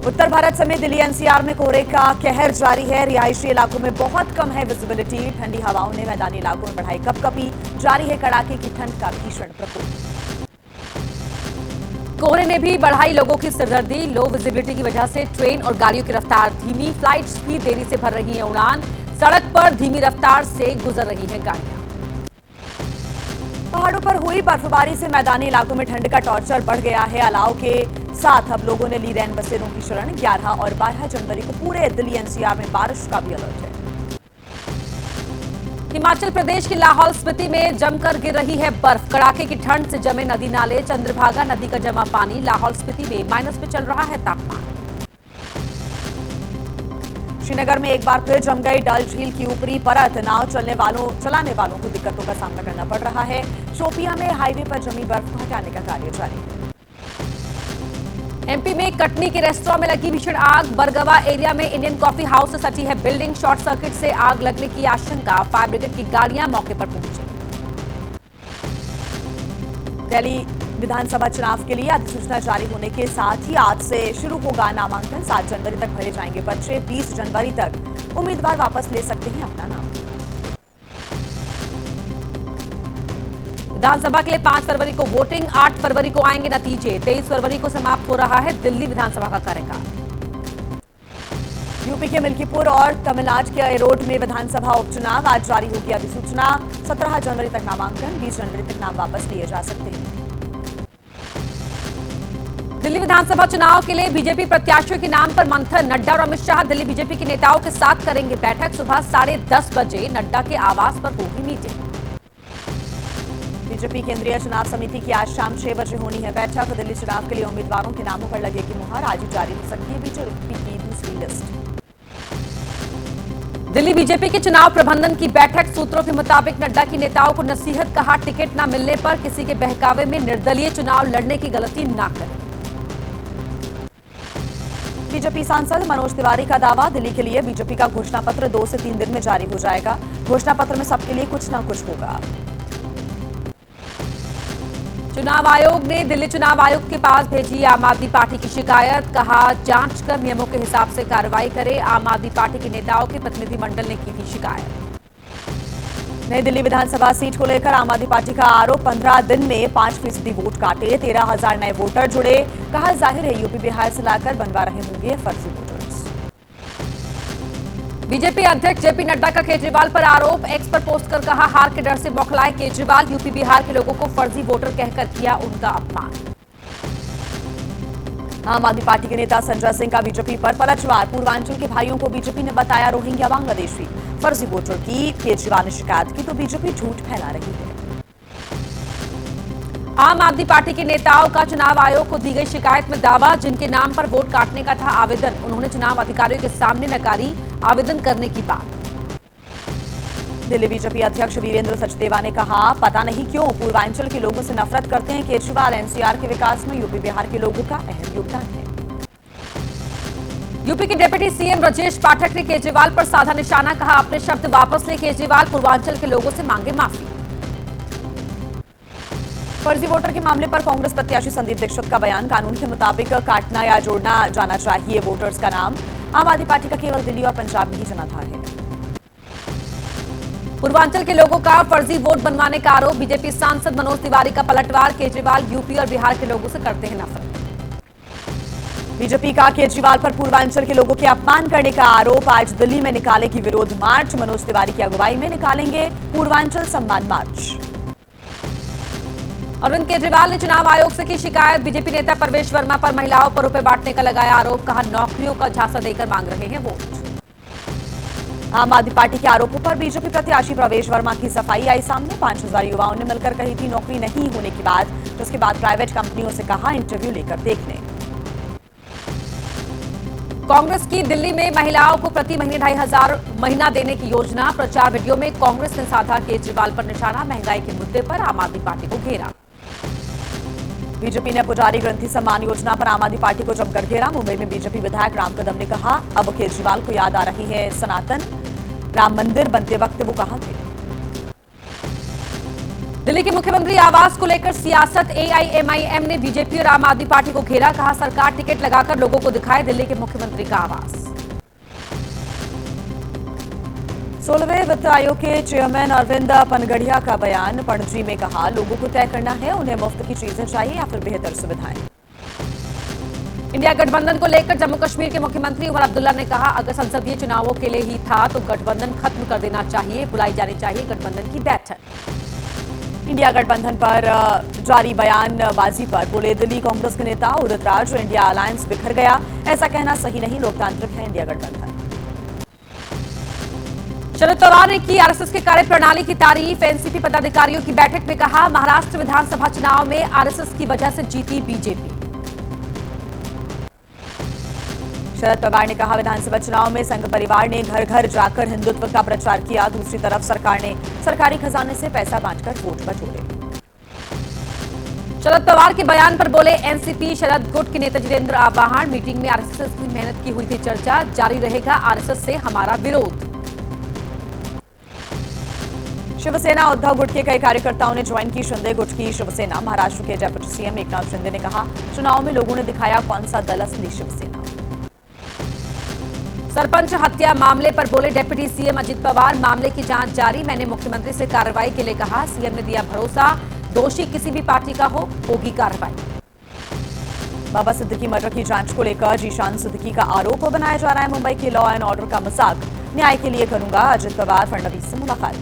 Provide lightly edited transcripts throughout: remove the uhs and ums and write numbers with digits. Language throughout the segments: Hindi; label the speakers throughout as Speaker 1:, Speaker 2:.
Speaker 1: उत्तर भारत समेत दिल्ली एनसीआर में कोहरे का कहर जारी है। रिहायशी इलाकों में बहुत कम है विजिबिलिटी। ठंडी हवाओं ने मैदानी इलाकों में बढ़ाई कपकपी। जारी है कड़ाके की ठंड का भीषण प्रकोप।
Speaker 2: कोहरे ने भी बढ़ाई लोगों की सिरदर्दी। लो विजिबिलिटी की वजह से ट्रेन और गाड़ियों की रफ्तार धीमी। फ्लाइट्स भी देरी से भर रही है उड़ान। सड़क पर धीमी रफ्तार से गुजर रही है गाड़ियां।
Speaker 1: पहाड़ों पर हुई बर्फबारी से मैदानी इलाकों में ठंड का टॉर्चर बढ़ गया है। अलाव के साथ अब लोगों ने ली रैन बसेरों की शरण। 11 और 12 जनवरी को पूरे दिल्ली एनसीआर में बारिश का भी अलर्ट है।
Speaker 2: हिमाचल प्रदेश की लाहौल स्पीति में जमकर गिर रही है बर्फ। कड़ाके की ठंड से जमे नदी नाले। चंद्रभागा नदी का जमा पानी। लाहौल स्पीति में माइनस पे चल रहा है तापमान।
Speaker 1: श्रीनगर में एक बार फिर जम गई डल झील की ऊपरी परत। नाव चलाने वालों को दिक्कतों का सामना करना पड़ रहा है। शोपियां में हाईवे पर जमी बर्फ को हटाने का कार्य जारी है।
Speaker 2: एमपी में कटनी के रेस्टोरेंट में लगी भीषण आग। बरगवा एरिया में इंडियन कॉफी हाउस से सटी है बिल्डिंग। शॉर्ट सर्किट से आग लगने की आशंका। फायर ब्रिगेड की गाड़ियां मौके पर पहुंची।
Speaker 1: दिल्ली विधानसभा चुनाव के लिए अधिसूचना जारी होने के साथ ही आज से शुरू होगा नामांकन। 7 जनवरी तक भरे जाएंगे पर्चे। 20 जनवरी तक उम्मीदवार वापस ले सकते हैं अपना नाम।
Speaker 2: विधानसभा के लिए 5 फरवरी को वोटिंग। 8 फरवरी को आएंगे नतीजे। 23 फरवरी को समाप्त हो रहा है दिल्ली विधानसभा का कार्यकाल।
Speaker 1: यूपी के मिल्कीपुर और तमिलनाडु के एरोड में विधानसभा उपचुनाव। आज जारी होगी अधिसूचना। 17 जनवरी तक नामांकन। 20 जनवरी तक नाम वापस लिए जा सकते हैं।
Speaker 2: दिल्ली विधानसभा चुनाव के लिए बीजेपी प्रत्याशियों के नाम पर मंथन। नड्डा और अमित शाह दिल्ली बीजेपी के नेताओं के साथ करेंगे बैठक। सुबह 10:30 बजे नड्डा के आवास पर होगी मीटिंग।
Speaker 1: बीजेपी केंद्रीय चुनाव समिति की आज शाम 6 बजे होनी है बैठक। दिल्ली चुनाव के लिए उम्मीदवारों के नामों पर लगेगी मुहर। आज ही जारी हो सकती है बीजेपी की दूसरी लिस्ट।
Speaker 2: दिल्ली बीजेपी के चुनाव प्रबंधन की बैठक। सूत्रों के मुताबिक नड्डा की नेताओं को नसीहत। कहा टिकट न मिलने पर किसी के बहकावे में निर्दलीय चुनाव लड़ने की गलती न करें।
Speaker 1: बीजेपी सांसद मनोज तिवारी का दावा। दिल्ली के लिए बीजेपी का घोषणा पत्र 2 से 3 दिन में जारी हो जाएगा। घोषणा पत्र में सबके लिए कुछ न कुछ होगा।
Speaker 2: चुनाव आयोग ने दिल्ली चुनाव आयुक्त के पास भेजी आम आदमी पार्टी की शिकायत। कहा जांच कर नियमों के हिसाब से कार्रवाई करे। आम आदमी पार्टी के नेताओं के प्रतिनिधिमंडल ने की थी शिकायत। नई दिल्ली विधानसभा सीट को लेकर आम आदमी पार्टी का आरोप। 15 दिन में 5% वोट काटे। 13,000 नए वोटर जुड़े। कहा जाहिर है यूपी बिहार से लाकर बनवा रहे होंगे फर्जी वोटर्स। बीजेपी अध्यक्ष जेपी नड्डा का केजरीवाल पर आरोप। एक्स पर पोस्ट कर कहा हार के डर से बौखलाए केजरीवाल। यूपी बिहार के लोगों को फर्जी वोटर कहकर किया उनका अपमान।
Speaker 1: आम आदमी पार्टी के नेता संजय सिंह का बीजेपी पर पलटवार। पूर्वांचल के भाइयों को बीजेपी ने बताया रोहिंग्या बांग्लादेशी। फर्जी वोटर की केजरीवाल ने शिकायत की तो बीजेपी झूठ फैला रही है।
Speaker 2: आम आदमी पार्टी के नेताओं का चुनाव आयोग को दी गई शिकायत में दावा। जिनके नाम पर वोट काटने का था आवेदन उन्होंने चुनाव अधिकारियों के सामने नकारी आवेदन करने की बात।
Speaker 1: दिल्ली बीजेपी अध्यक्ष वीरेंद्र सचदेवा ने कहा पता नहीं क्यों पूर्वांचल के लोगों से नफरत करते हैं केजरीवाल। एनसीआर के विकास में यूपी बिहार के लोगों का अहम योगदान है।
Speaker 2: यूपी के डिप्टी सीएम ब्रजेश पाठक ने केजरीवाल पर साधा निशाना। कहा अपने शब्द वापस ले। केजरीवाल पूर्वांचल के लोगों से मांगे माफी।
Speaker 1: फर्जी वोटर के मामले पर कांग्रेस प्रत्याशी संदीप दीक्षित का बयान। कानून के मुताबिक काटना या जोड़ना जाना चाहिए वोटर्स का नाम। आम आदमी पार्टी का केवल दिल्ली और पंजाब में ही जनाधार है।
Speaker 2: पूर्वांचल के लोगों का फर्जी वोट बनवाने का आरोप। बीजेपी सांसद मनोज तिवारी का पलटवार। केजरीवाल यूपी और बिहार के लोगों से करते हैं नफरत।
Speaker 1: बीजेपी का केजरीवाल पर पूर्वांचल के लोगों के अपमान करने का आरोप। आज दिल्ली में निकालेगी विरोध मार्च। मनोज तिवारी की अगुवाई में निकालेंगे पूर्वांचल सम्मान मार्च।
Speaker 2: अरविंद केजरीवाल ने चुनाव आयोग से की शिकायत। बीजेपी नेता परवेश वर्मा पर महिलाओं पर रुपए बांटने का लगाया आरोप। कहा नौकरियों का झांसा देकर मांग रहे हैं वोट।
Speaker 1: आम आदमी पार्टी के आरोपों पर बीजेपी प्रत्याशी प्रवेश वर्मा की सफाई आई सामने। 5,000 युवाओं ने मिलकर कही थी नौकरी नहीं होने की बात। जिसके बाद प्राइवेट कंपनियों से कहा इंटरव्यू लेकर देखने।
Speaker 2: कांग्रेस की दिल्ली में महिलाओं को प्रति महीने 2,500 महीना देने की योजना। प्रचार वीडियो में कांग्रेस ने साधा केजरीवाल पर निशाना। महंगाई के मुद्दे पर आम आदमी पार्टी को घेरा।
Speaker 1: बीजेपी ने पुजारी ग्रंथी सम्मान योजना पर आम आदमी पार्टी को जमकर घेरा। मुंबई में बीजेपी विधायक राम कदम ने कहा अब केजरीवाल को याद आ रही है सनातन। राम मंदिर बनते वक्त वो कहां थे।
Speaker 2: दिल्ली के मुख्यमंत्री आवास को लेकर सियासत। एआईएमआईएम ने बीजेपी और आम आदमी पार्टी को घेरा, कहा सरकार टिकट लगाकर लोगों को दिखाए दिल्ली के मुख्यमंत्री का आवास।
Speaker 1: 16वें वित्त आयोग के चेयरमैन अरविंद पनगढ़िया का बयान। पणजी में कहा लोगों को तय करना है उन्हें मुफ्त की चीजें चाहिए या फिर बेहतर सुविधाएं।
Speaker 2: इंडिया गठबंधन को लेकर जम्मू कश्मीर के मुख्यमंत्री उमर अब्दुल्ला ने कहा अगर संसदीय चुनावों के लिए ही था तो गठबंधन खत्म कर देना चाहिए, बुलाई जानी चाहिए गठबंधन की बैठक।
Speaker 1: इंडिया गठबंधन पर जारी बयानबाजी पर बोले दिल्ली कांग्रेस के नेता उदित राज, इंडिया अलायंस बिखर गया, ऐसा कहना सही नहीं, लोकतांत्रिक है इंडिया गठबंधन।
Speaker 2: शरद पवार ने की आरएसएस के कार्यप्रणाली की तारीफ। एनसीपी पदाधिकारियों की बैठक में कहा महाराष्ट्र विधानसभा चुनाव में आरएसएस की वजह से जीती बीजेपी।
Speaker 1: शरद पवार ने कहा विधानसभा चुनाव में संघ परिवार ने घर घर जाकर हिंदुत्व का प्रचार किया, दूसरी तरफ सरकार ने सरकारी खजाने से पैसा बांटकर वोट बटोरे।
Speaker 2: शरद पवार के बयान पर बोले एनसीपी शरद गुट के नेता जितेंद्र आवाहन। मीटिंग में आरएसएस की मेहनत की हुई थी चर्चा, जारी रहेगा आरएसएस से हमारा विरोध।
Speaker 1: शिवसेना उद्धव गुट के कई कार्यकर्ताओं ने ज्वाइन की शिंदे गुट की शिवसेना। महाराष्ट्र के डेप्यूटी सीएम एकनाथ शिंदे ने कहा चुनाव में लोगों ने दिखाया कौन सा दल असली शिवसेना।
Speaker 2: सरपंच हत्या मामले पर बोले डिप्टी सीएम अजित पवार, मामले की जांच जारी, मैंने मुख्यमंत्री से कार्रवाई के लिए कहा, सीएम ने दिया भरोसा दोषी किसी भी पार्टी का हो होगी कार्रवाई। बाबा सिद्दीकी मर्डर की जांच को लेकर जीशान सिद्दीकी का आरोप बनाया जा रहा है मुंबई के लॉ एंड ऑर्डर का मजाक, न्याय के लिए करूंगा, अजित पवार फडणवीस से मुलाकात।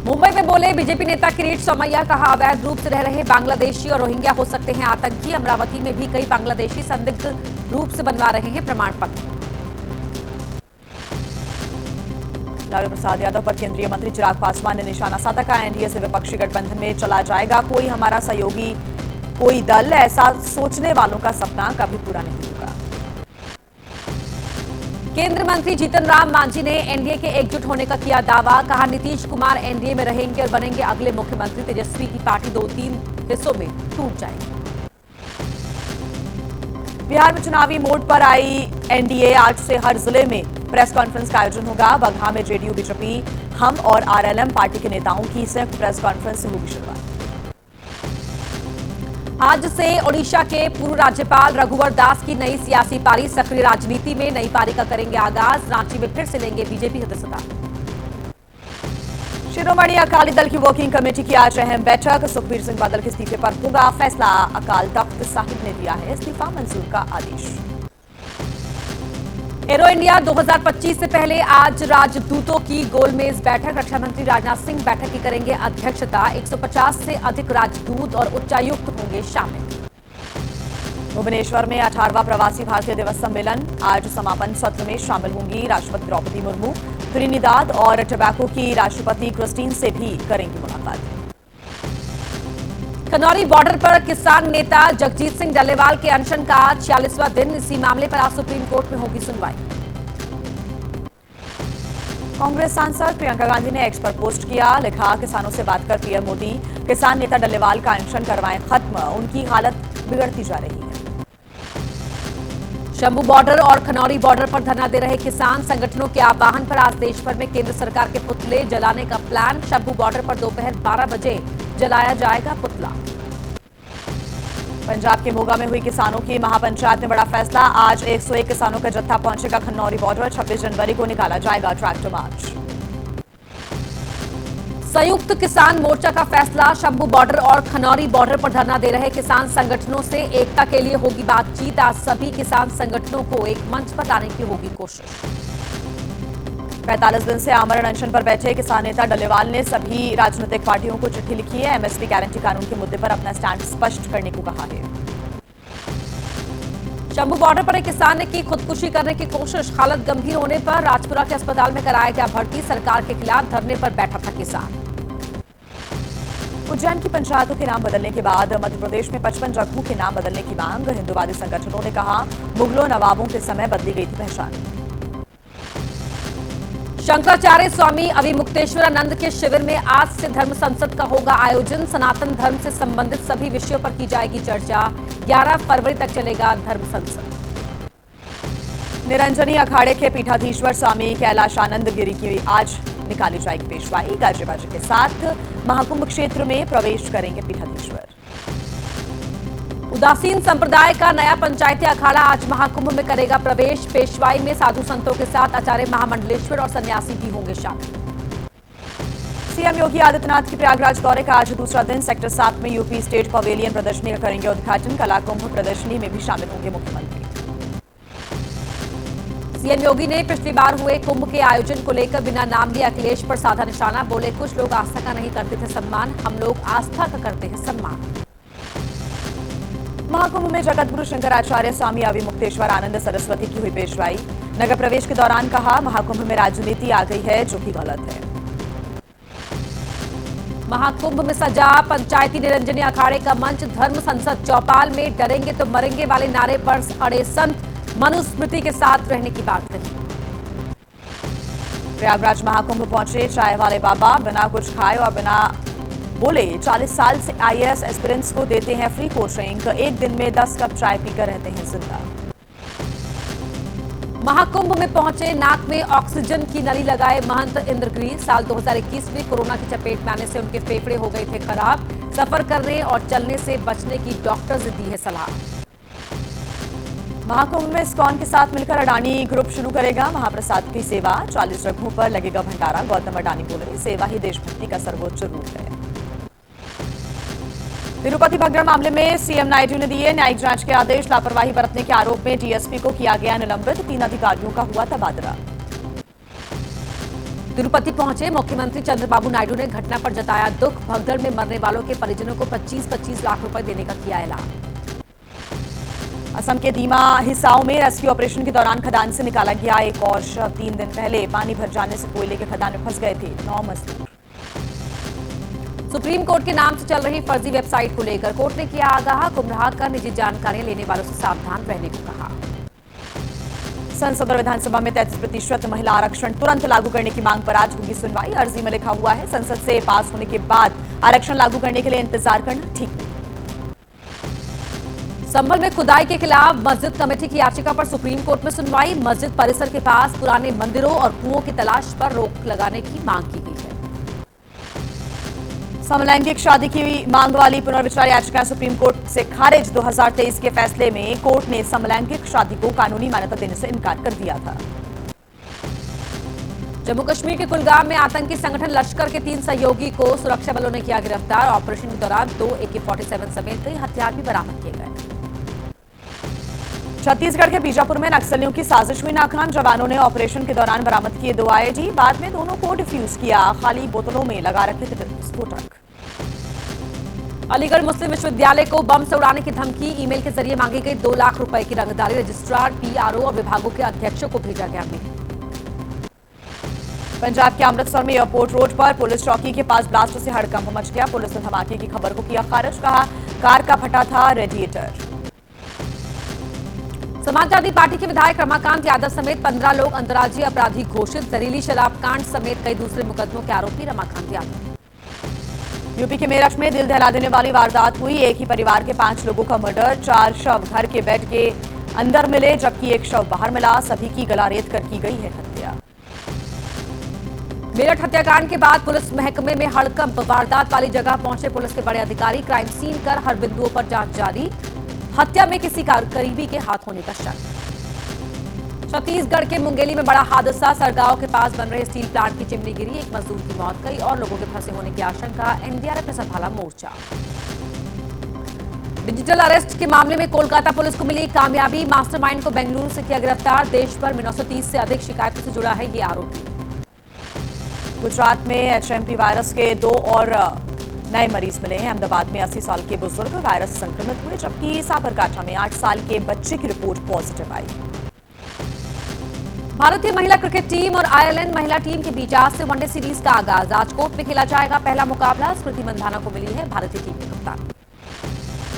Speaker 2: मुंबई में बोले बीजेपी नेता किरीट सोमैया, कहा अवैध रूप से रह रहे बांग्लादेशी और रोहिंग्या हो सकते हैं आतंकी। अमरावती में भी कई बांग्लादेशी संदिग्ध रूप से बनवा रहे हैं प्रमाण पत्र। लालू प्रसाद यादव पर केंद्रीय मंत्री चिराग पासवान ने निशाना साधा, कहा एनडीए से विपक्षी गठबंधन में चला जाएगा कोई हमारा सहयोगी कोई दल, ऐसा सोचने वालों का सपना कभी पूरा नहीं होगा। केंद्रीय मंत्री जीतन राम मांझी ने एनडीए के एकजुट होने का किया दावा, कहा नीतीश कुमार एनडीए में रहेंगे और बनेंगे अगले मुख्यमंत्री, तेजस्वी की पार्टी 2-3 हिस्सों में टूट जाएगी। बिहार में चुनावी मोड पर आई एनडीए, आज से हर जिले में प्रेस कॉन्फ्रेंस का आयोजन होगा। बगहा में जेडीयू बीजेपी हम और आरएलएम पार्टी के नेताओं की संयुक्त प्रेस कॉन्फ्रेंस से होगी शुरुआत। आज से ओडिशा के पूर्व राज्यपाल रघुवर दास की नई सियासी पारी, सक्रिय राजनीति में नई पारी का करेंगे आगाज, रांची में फिर से लेंगे बीजेपी सदस्यता। शिरोमणि अकाली दल की वर्किंग कमेटी की आज अहम बैठक, सुखबीर सिंह बादल के इस्तीफे पर होगा फैसला, अकाल तख्त साहिब ने दिया है इस्तीफा मंजूर का आदेश। एरो इंडिया 2025 से पहले आज राजदूतों की गोलमेज बैठक, रक्षा मंत्री राजनाथ सिंह बैठक की करेंगे अध्यक्षता, 150 से अधिक राजदूत और उच्चायुक्त होंगे शामिल। भुवनेश्वर में 18वां प्रवासी भारतीय दिवस सम्मेलन, आज समापन सत्र में शामिल होंगी राष्ट्रपति द्रौपदी मुर्मू, त्रिनिदाद और टोबैगो की राष्ट्रपति क्रिस्टीन से भी करेंगी मुलाकात। खनौरी बॉर्डर पर किसान नेता जगजीत सिंह डल्लेवाल के अनशन का आज 46वां दिन, इसी मामले पर आज सुप्रीम कोर्ट में होगी सुनवाई। कांग्रेस सांसद प्रियंका गांधी ने एक्स पर पोस्ट किया, लिखा किसानों से बात कर पीएम मोदी, किसान नेता डल्लेवाल का अनशन करवाएं खत्म, उनकी हालत बिगड़ती जा रही है। शंभू बॉर्डर और खनौरी बॉर्डर पर धरना दे रहे किसान संगठनों के आह्वान पर आज देश भर में केंद्र सरकार के पुतले जलाने का प्लान, शंभू बॉर्डर पर दोपहर 12 बजे जलाया जाएगा पुतला। पंजाब के मोगा में हुई किसानों की महापंचायत में बड़ा फैसला, आज 101 किसानों का जत्था पहुंचेगा खनौरी बॉर्डर, 26 जनवरी को निकाला जाएगा ट्रैक्टर मार्च। संयुक्त किसान मोर्चा का फैसला, शंभू बॉर्डर और खनौरी बॉर्डर पर धरना दे रहे किसान संगठनों से एकता के लिए होगी बातचीत, आज सभी किसान संगठनों को एक मंच पर लाने की होगी कोशिश। 45 दिन से आमरण अनशन पर बैठे किसान नेता डल्लेवाल ने सभी राजनीतिक पार्टियों को चिट्ठी लिखी है, एमएसपी गारंटी कानून के मुद्दे पर अपना स्टैंड स्पष्ट करने को कहा है। शंभू बॉर्डर पर एक किसान ने की खुदकुशी करने की कोशिश, हालत गंभीर होने पर राजपुरा के अस्पताल में कराया गया भर्ती, सरकार के खिलाफ धरने पर बैठा था किसान। उज्जैन की पंचायतों के नाम बदलने के बाद मध्य प्रदेश में 55 जगहों के नाम बदलने की मांग, हिंदुवादी संगठनों ने कहा मुगलों नवाबों के समय बदली गई थी पहचान। शंकराचार्य स्वामी अविमुक्तेश्वरानंद के शिविर में आज से धर्म संसद का होगा आयोजन, सनातन धर्म से संबंधित सभी विषयों पर की जाएगी चर्चा, 11 फरवरी तक चलेगा धर्म संसद। निरंजनी अखाड़े के पीठाधीश्वर स्वामी कैलाशानंद गिरी की आज
Speaker 1: निकाली जाएगी पेशवाई। गाजे बाजे के साथ महाकुंभ क्षेत्र में प्रवेश करेंगे पीठाधीश्वर।
Speaker 2: उदासीन संप्रदाय का नया पंचायती अखाड़ा आज महाकुंभ में करेगा प्रवेश। पेशवाई में साधु संतों के साथ आचार्य महामंडलेश्वर और सन्यासी भी होंगे शामिल।
Speaker 1: सीएम योगी आदित्यनाथ के प्रयागराज दौरे का आज दूसरा दिन। सेक्टर 7 में यूपी स्टेट पवेलियन प्रदर्शनी का करेंगे उद्घाटन। कला कुंभ प्रदर्शनी में भी शामिल होंगे मुख्यमंत्री।
Speaker 2: सीएम योगी ने पिछली बार हुए कुंभ के आयोजन को लेकर बिना नाम लिए अखिलेश पर साधा निशाना। बोले, कुछ लोग आस्था का नहीं करते थे सम्मान, हम लोग आस्था का करते हैं सम्मान।
Speaker 1: महाकुंभ में जगतगुरु शंकराचार्य स्वामी अविमुक्तेश्वर आनंद सरस्वती की हुई पेशवाई। नगर प्रवेश के दौरान कहा, महाकुंभ में राजनीति आ गई है जो कि गलत है।
Speaker 2: महाकुंभ में सजा पंचायती निरंजनी अखाड़े का मंच। धर्म संसद चौपाल में डरेंगे तो मरेंगे वाले नारे पर अड़े संत, मनुस्मृति के साथ रहने की बात कही।
Speaker 1: प्रयागराज महाकुंभ पहुंचे चाय वाले बाबा, बिना कुछ खाए और बिना बोले 40 साल से आईएएस एस्पिरेंट्स को देते हैं फ्री कोचिंग। एक दिन में 10 कप चाय पीकर रहते हैं जिंदा।
Speaker 2: महाकुंभ में पहुंचे, नाक में ऑक्सीजन की नली लगाए महंत इंद्रगिरी। साल 2021 में कोरोना की चपेट में आने से उनके फेफड़े हो गए थे खराब। सफर करने और चलने से बचने की डॉक्टर्स ने दी है सलाह।
Speaker 1: महाकुंभ में इस्कॉन के साथ मिलकर अडानी ग्रुप शुरू करेगा महाप्रसाद की सेवा। 40 रखों पर लगेगा भंडारा। गौतम अडानी बोले, सेवा ही देशभक्ति का सर्वोच्च रूप है। तिरुपति भगदड़ मामले में सीएम नायडू ने दिए न्यायिक जांच के आदेश। लापरवाही बरतने के आरोप में डीएसपी को किया गया निलंबित। 3 अधिकारियों का हुआ तबादला।
Speaker 2: तिरुपति पहुंचे मुख्यमंत्री चंद्रबाबू नायडू ने घटना पर जताया दुख। भगदड़ में मरने वालों के परिजनों को 25-25 लाख रुपए देने का किया ऐलान।
Speaker 1: असम के दीमा हिसाओं में रेस्क्यू ऑपरेशन के दौरान खदान से निकाला गया एक और शव। 3 दिन पहले पानी भर जाने से कोयले के खदान में फंस गए थे 9 मजदूर।
Speaker 2: सुप्रीम कोर्ट के नाम से चल रही फर्जी वेबसाइट को लेकर कोर्ट ने किया आगाह। गुमराह कर निजी जानकारियां लेने वालों से सावधान रहने को कहा।
Speaker 1: संसद और विधानसभा में 33% महिला आरक्षण तुरंत लागू करने की मांग पर आज होगी सुनवाई। अर्जी में लिखा हुआ है, संसद से पास होने के बाद आरक्षण लागू करने के लिए इंतजार करना ठीक नहीं।
Speaker 2: संभल में खुदाई के खिलाफ मस्जिद कमेटी की याचिका पर सुप्रीम कोर्ट में सुनवाई। मस्जिद परिसर के पास पुराने मंदिरों और कुओं की तलाश पर रोक लगाने की मांग की गई है।
Speaker 1: समलैंगिक शादी की मांग वाली पुनर्विचार याचिका सुप्रीम कोर्ट से खारिज। 2023 के फैसले में कोर्ट ने समलैंगिक शादी को कानूनी मान्यता देने से इनकार कर दिया था।
Speaker 2: जम्मू कश्मीर के कुलगाम में आतंकी संगठन लश्कर के 3 सहयोगी को सुरक्षा बलों ने किया गिरफ्तार। ऑपरेशन के दौरान 2 AK-47 समेत कई हथियार भी बरामद किए गए।
Speaker 1: छत्तीसगढ़ के बीजापुर में नक्सलियों की साजिश हुई नाकाम। जवानों ने ऑपरेशन के दौरान बरामद किए 2 IED। बाद में दोनों को डिफ्यूज किया। खाली बोतलों में लगा रखे थे विस्फोटक।
Speaker 2: अलीगढ़ मुस्लिम विश्वविद्यालय को बम से उड़ाने की धमकी। ईमेल के जरिए मांगी गई 2 लाख रुपए की रंगदारी। रजिस्ट्रार, PRO और विभागों के अध्यक्षों को भेजा गया मेल। पंजाब के अमृतसर में एयरपोर्ट रोड पर पुलिस चौकी के पास ब्लास्ट से हड़कंप मच गया। पुलिस ने धमाके की खबर को किया खारिज। कहा, कार का फटा था रेडिएटर। समाजवादी पार्टी के विधायक रमाकांत यादव समेत 15 लोग अंतर्राज्यीय अपराधी घोषित। जहरीली शराब कांड समेत कई दूसरे मुकदमों के आरोपी रमाकांत यादव।
Speaker 1: यूपी के मेरठ में दिल दहला देने वाली वारदात हुई। एक ही परिवार के 5 लोगों का मर्डर। 4 शव घर के बेड के अंदर मिले जबकि एक शव बाहर मिला। सभी की गला रेत कर की गई है हत्या।
Speaker 2: मेरठ हत्याकांड के बाद पुलिस महकमे में हड़कंप। वारदात वाली जगह पहुंचे पुलिस के बड़े अधिकारी। क्राइम सीन कर हर बिंदुओं पर जांच जारी। हत्या में किसी करीबी के हाथ होने का शक। छत्तीसगढ़ के मुंगेली में बड़ा हादसा। सरगांव के पास बन रहे स्टील प्लांट की चिमनी गिरी। एक मजदूर की मौत, कई और लोगों के फंसे होने की आशंका। NDRF ने संभाला मोर्चा। डिजिटल अरेस्ट के मामले में कोलकाता पुलिस को मिली कामयाबी। मास्टरमाइंड को बेंगलुरु से किया गिरफ्तार। देश भर में 930 से अधिक शिकायतों से जुड़ा है ये आरोपी।
Speaker 1: गुजरात में HMP वायरस के 2 और नए मरीज मिले हैं। अहमदाबाद में 80 साल के बुजुर्ग वायरस संक्रमित हुए जबकि साबरकांठा में 8 साल के बच्चे की रिपोर्ट पॉजिटिव आई।
Speaker 2: भारतीय महिला क्रिकेट टीम और आयरलैंड महिला टीम के बीच आज से वनडे सीरीज का आगाज। आज कोर्ट में खेला जाएगा पहला मुकाबला। स्मृति मंधाना को मिली है भारतीय टीम की कप्तान।